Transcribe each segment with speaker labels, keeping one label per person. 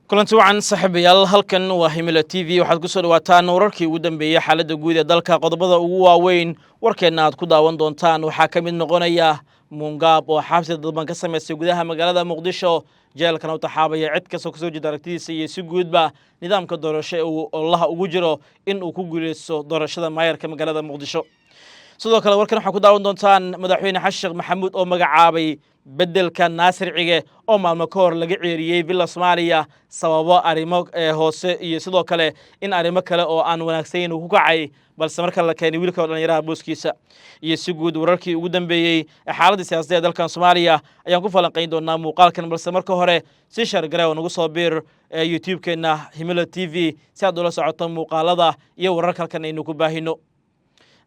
Speaker 1: kulanti wacan saaxiibayaal halkan waa Himila TV waxaad ku soo dhawaataan wararkii ugu dambeeyay xaaladda guud ee dalka qodobada ugu waaweyn warkeena aad ku daawan doontaan waxaa ka mid noqonaya Mungab oo xabsi dadban ka sameysay gudaha magaalada Muqdisho jeelkan uu taxaabaya cid kasta oo soo jeeda aragtidiisa iyo si guudba nidaamka doorasho oo Allah ugu jiro in uu ku guuleysto doorashada maayarka magaalada Muqdisho sidoo kale warkan waxa ku daawan doontaan madaxweyne Xasan Sheekh Maxamuud oo magacaabay bedelka Naasir Cige oo maalmo ka hor laga ceeriyay Villa Soomaaliya sababo arimo hoose iyo sidoo kale in arimo kale oo aan wanaagsaneyn uu ku kacay balse marka la keenay wiilka dhalinyarada booskiisa iyo si guud wararkii ugu dambeeyay xaaladda siyaasadeed dalkan Soomaaliya ayaan ku falanqeyn doonaa muuqaalkan balse marka hore si shargaray oo nagu soo biir YouTube-keena Himila TV si aad ula socoto muuqaalada iyo wararka halkan aynu ku baahino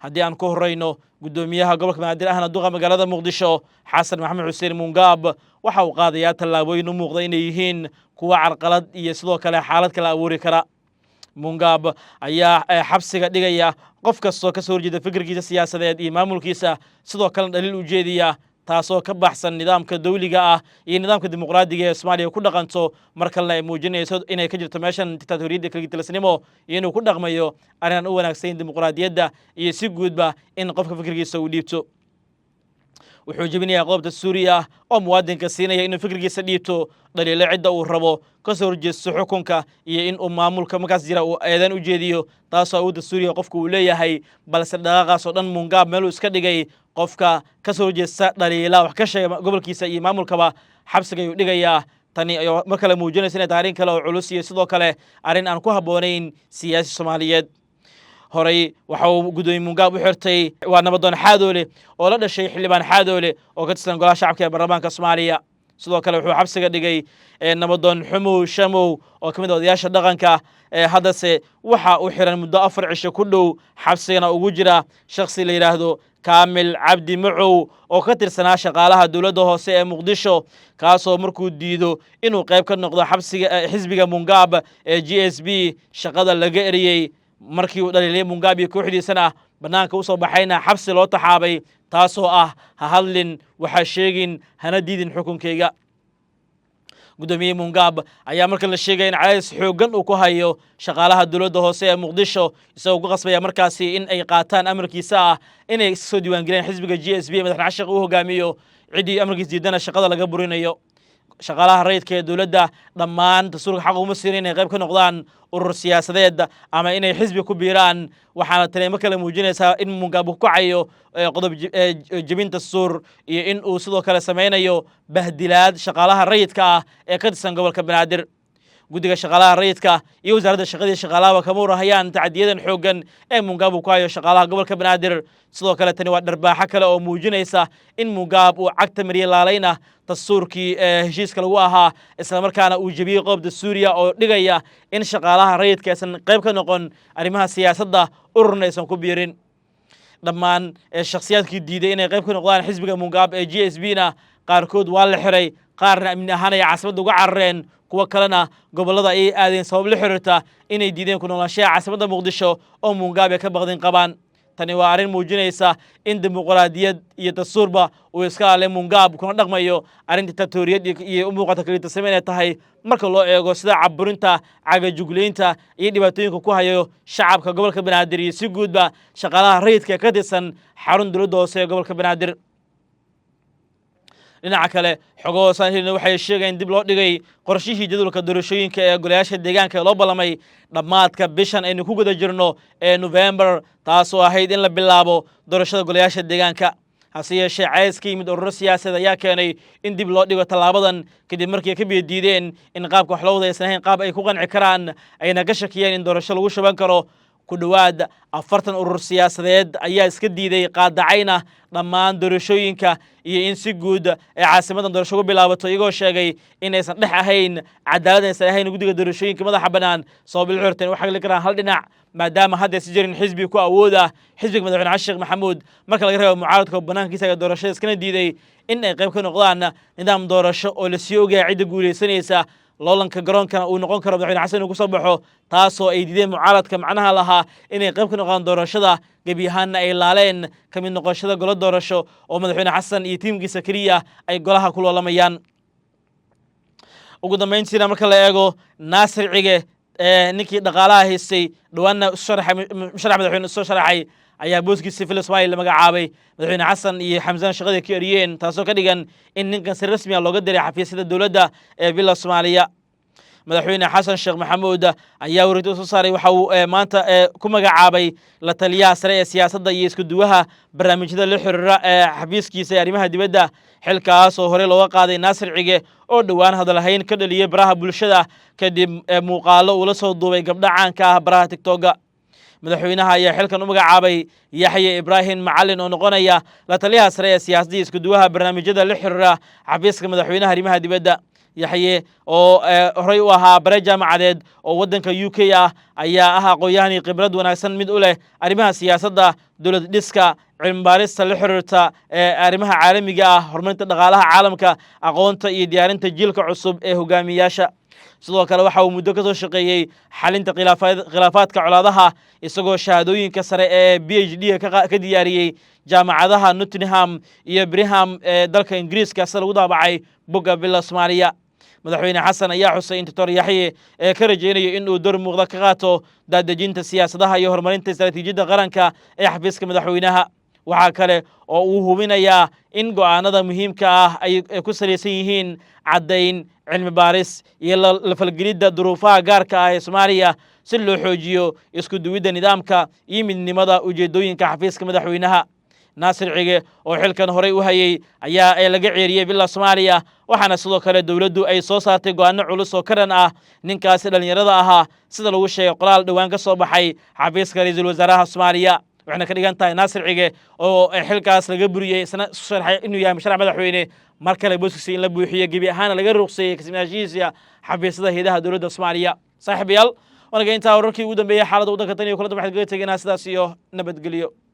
Speaker 1: haddii aan ku horeyno gudoomiyaha gobolka Banaadir ahna duqa magaalada Muqdisho Xasan Maxamed Xuseen Mungab waxa uu qaadayaa tallaabooyin u muuqda inay yihiin kuwa carqalad iyo sidoo kale xaalad kala abuuri kara Mungab ayaa xabsiga dhigaya qof kasta ka soo horjeeda fikirkiisa siyaasadeed iyo maamulkiisa sidoo kale dhaliil u jeediya taasoo ka baxsan nidaamka dawliga ah iyo nidaamka dimuqraadiga ee Soomaaliya ku dhaqanto marka la muujinayso inay ka jirto meeshan dictatoriyadda kala tilasnimo iyo inuu ku dhaqmayo arrin u wanaagsan dimuqraadiyadda iyo si guudba in qofka fikirkiisa uu dhiibto wuxuu jebinayaa qodobka Suuriya oo muwaadinka siinaya inuu fikirkiisa dhiibto dhaliilo cidda uu rabo ka soo horjeesto xukunka iyo in uu maamulka markaas jira uu eedan u jeediyo taasoo awoodda Suuriya qofku uu leeyahay balse dhaqaaqaas oo dhan Mungab meel uu iska dhigay qofka ka soo horjeesta dhaliila wax ka sheega gobolkiisa iyo maamulkaba xabsiga ayuu dhigayaa tani ayaa marka la muujinaysa in arrin kale oo culus iyo sidoo kale arrin aan ku habboonayn siyaasi Soomaaliyeed horay waxa uu gudoomiye Mungab u xirtay waa nabadoon Xaadoole oo la dhashay xildhibaan Xaadoole oo ka tirsan golaha shacabka ee baarlamaanka Soomaaliya sidoo kale wuxuu xabsiga dhigay nabadoon Xumow Shamow oo kamid ah odayaasha dhaqanka haddase waxa uu xiran muddo 4 cisho ku dhow xabsigana ugu jira shakhsi la yiraahdo Kaamil Cabdi Macow oo ka tirsanaa shaqaalaha dawladda hoose ee Muqdisho kaasoo markuu diido inuu qayb ka noqdo xisbiga Mungab ee GSB shaqada laga eriyay markii uu dhaliilay Mungab iyo kooxdiisana banaanka u soo baxayna xabsi loo taxaabay taasoo ah ha hadlin waxa sheegin hana diidin xukunkeyga gudoomiye Mungab ayaa marka la sheegay in cadays xoogan uu ku hayo shaqaalaha dawladda hoose ee Muqdisho isagoo ku qasbaya markaasi in ay qaataan amarkiisa ah inay soo diiwaan geliyaan xisbiga GSB madaxweyne Xasan Sheekh uu hogaamiyo cidii amarkiisa diidana shaqada laga burinayo shaqaalaha rayidka ee dawladda dhammaan dastuurka xaq uma siin inay qayb ka noqdaan urur siyaasadeed ama inay xisbi ku biiraan waxaana tani marka la muujinaysaa in Mungab ku kacayo qodob jebin dastuur iyo in uu sidoo kale sameynayo bahdilaad shaqaalaha rayidka ah ee ka tirsan gobolka Banaadir guddiga shaqaalaha rayidka iyo wasaaradda shaqada shaqaalaha kama warhayaan tacdiyadan xoogan ee Mungab ku hayo shaqaalaha gobolka Banaadir sidoo kale tani waa dharbaaxo kale oo muujinaysa in Mungab uu cagta mariyay laalayna dastuurkii heshiiska lagu ahaa isla markaana uu jebiyay qodobka Suuriya oo dhigaya in shaqaalaha rayidka aysan qayb ka noqon arrimaha siyaasadda ururna aysan ku biirin dhammaan shakhsiyaadkii diiday inay qayb ka noqdaan xisbiga Mungab ee GSB-na qaarkood waa la xiray qaarna amni ahaan ay caasimada uga carareen kuwa kalena gobolada ay aadeen sabab la xiriirta inay diideen ku noolaanshaha caasimada Muqdisho oo Mungab ka baqdin qabaan tani waa arrin muujinaysa in dimuqraadiyad iyo dastuurba uu iska leh Mungab kuna dhaqmayo arrin dictatoriyad iyo u muuqata kaliya sameynay tahay marka loo eego sida caburinta cagajugleynta iyo dhibaatooyinka ku hayo shacabka gobolka Banaadir iyo si guudba shaqaalaha rayidka ka tirsan xarun dawladda hoose ee gobolka Banaadir dhinaca kale xogo saaxiibna waxay sheegeen dib loo dhigay qorshihii jadwalka doorashooyinka ee golayaasha deegaanka loo balamay dhamaadka bishan aynu ku guda jirno ee November taasoo ahayd in la bilaabo doorashada golayaasha deegaanka hase yeeshee cadays ka yimid ururo siyaasadeed ayaa keenay in dib loo dhigo tallaabadan kadib markii ka diideen in qaabka wax loo wadaysan ahayn qaab ay ku qanci karaan ayna ka shakiyeen in doorasho lagu shuban karo ku dhawaad 40 urur siyaasadeed ayaa iska diiday qaadacayna dhammaan doorashooyinka iyo in si guud ee caasimadan doorasho ugu bilaabato iyagoo sheegay in aysan dhex ahayn cadaalad aysan ahayn guddiga doorashooyinka madaxa bannaan sabab la xirteen waxa la karaan hal dhinac maadaama hadda si jirin xisbi ku awooda xisbiga madaxweyne Xasan Sheekh Maxamuud marka laga reebo mucaaradka banaankiisa ee doorashada iskana diiday in ay qayb ka noqdaan nidaam doorasho oo la sii ogaay cidda guuleysanaysa loolanka garoonkana uu noqon karo madaxweyne Xasan uu ku soo baxo taasoo ay diideen mucaaradka macnaha lahaa inay qayb ka noqdaan doorashada gabi ahaanna ay laaleen ka mid noqoshada golo doorasho oo madaxweyne Xasan iyo tiimkiisa kaliya ay golaha ku loolamayaan ugu dambeyntiina marka la eego Naasir Cige ninkii dhaqaalaha haystay dhawaana musharax madaxweyne soo sharaxay ayaa booskiisa Fil Ismaaciil magacaabay madaxweyne Xasan iyo Xamzaan shaqada ka eriyeen taasoo ka dhigan in ninkan si rasmi ah looga diray xafiisyada dowladda ee Villa Soomaaliya madaxweyne Xasan Sheekh Maxamuud ayaa wareegto soo saaray waxa uu maanta ku magacaabay la taliyaha sare ee siyaasadda iyo isku duwaha barnaamijyada la xiriira xafiiskiisa ee arrimaha dibadda xilkaas oo hore looga qaaday Naasir Cige oo dhawaan hadalhayn ka dhaliyay baraha bulshada kadib muuqaalo uu la soo duubay gabdha caanka ah baraha TikTok madaxweynaha ayaa xilkan u magacaabay Yaxye Ibrahim Macalin oo noqonaya la taliyaha sare ee siyaasadda iyo isku duwaha barnaamijyada la xiriira xafiiska madaxweynaha arrimaha dibadda Yaxye oo horey u ahaa bare jaamacadeed oo wadanka UK ah ayaa ah aqoon-yahan khibrad wanaagsan mid u leh arrimaha siyaasadda dowlad dhiska cilmi baarista la xiriirta arrimaha caalamiga ah horumarinta dhaqaalaha caalamka aqoonta iyo diyaarinta jiilka cusub ee hogaamiyaasha sidoo kale waxa uu muddo ka soo shaqeeyay xalinta khilaafaadka colaadaha isagoo shahaadooyinka sare ee PhD ka diyaariyay jaamacadaha Nottingham iyo Birmingham ee dalka Ingiriiska sida lagu daabacay bogga Villa Soomaaliya madaxweyne Xasan ayaa xusay in Dr. Yaxye ka rajeynayo in uu door muuqda ka qaato daadejinta siyaasadaha iyo horumarinta istaraatiijiyadda qaranka ee xafiiska madaxweynaha waxa kale oo uu hubinayaa in go'aanada muhiimka ah ay ku saleysan yihiin caddayn cilmi baaris iyo la falgelidda duruufaha gaarka ah ee Soomaaliya si loo xoojiyo isku duwidda nidaamka iyo midnimada ujeedooyinka xafiiska madaxweynaha Naasir Cige oo xilkan horey u hayay ayaa laga ceeriyay Villa Soomaaliya waxaana sidoo kale dawladdu ay soo saartay go'aano culus oo ka dhan ah ninkaasi dhalinyarada ahaa sida lagu sheegay qoraal dhawaan ka soo baxay xafiiska ra'iisul wasaaraha Soomaaliya waxna ka dhigan tahay Naasir Cige oo xilkaas laga buriyay sharaxay inuu yahay musharax madaxweyne mar kale booskiisa in la buuxiyo gebi ahaan laga ruqseeyay kasmaashiisa xafiisyada hay'adaha dowladda Soomaaliya saaxiibayaal wanaga inta wararkii ugu dambeeyay xaaladda waddanka tan iyo kala waxaad kaga tageynaa sidaas iyo nabadgelyo